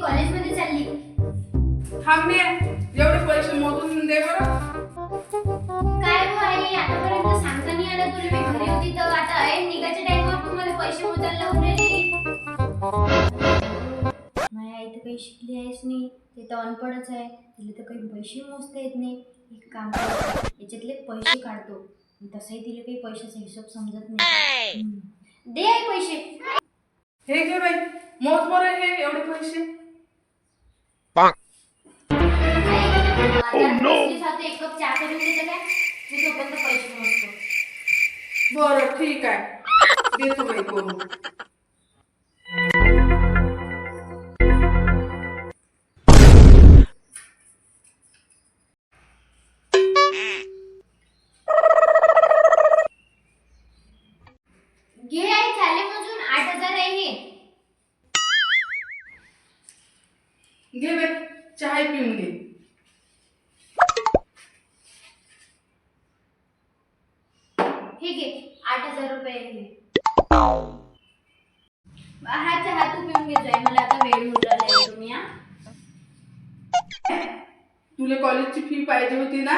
कॉलेजमध्ये चालली. थांब मी एवढे पैसे मोजून दे बरं. काय हो आई, आतापर्यंत सांगता नाही आलं तुला. मी घरी होती तर आता आहे निघायच्या टाइमवर तुम्हाला पैसे मोजायला लावून राहिली. माझी आई तर काही शिकली आहेच नाही, ते तर अनपढच आहे. तिला तर काही पैसे मोजता येत नाही. एक काम करतो, याच्यातले पैसे काढतो. तसंही तिला काही पैशाचा हिशोब समजत नाही. दे आई पैसे. हे घे बाई, मोज बरं हे एवढे पैसे. एक कप चहा करून देते काय? मी तोपर्यंत पैसे मोजतो. बरं ठीक आहे, देतो बाई करून. घे आई, झाले मोजून. 8,000 आहे हे. घे बाई, चहा पिऊन घे. हे घे, 8,000 रुपये आहे हे. हा चहा तू पिऊन घे जाय, मला आता वेळ होऊन राहिला आहे. तुम्ही तुला कॉलेजची फी पाहिजे होती ना,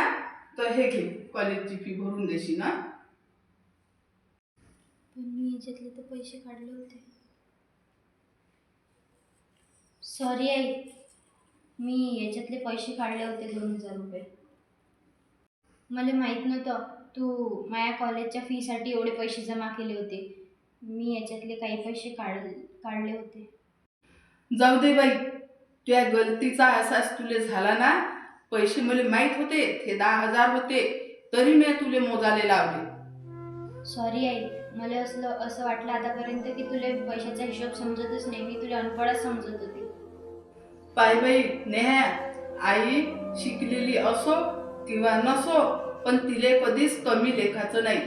तर हे घे, कॉलेजची फी भरून देशील ना. पण मी याच्यातले तर पैसे काढले होते. सॉरी आई, मी याच्यातले पैसे काढले होते 2,000 रुपये. मला माहीत नव्हतं तू माझ्या कॉलेजच्या फीसाठी एवढे पैसे जमा केले होते. मी याच्यातले काही पैसे काढले होते. जाऊ दे बाई, तुझ्या गलतीचा अहसास तुले झाला ना. पैसे मला माहीत होते, हे 10,000 होते, तरी मी तुले मोजाले लावले. सॉरी आई, मला असं वाटलं आतापर्यंत की तुला पैशाचा हिशोब समजतच नाही. मी तुला अनपढच समजत होती. पाय बाई नेहा, आई शिकलेली असो किंवा नसो, पण तिले कधीच कमी लेखाचं नाही.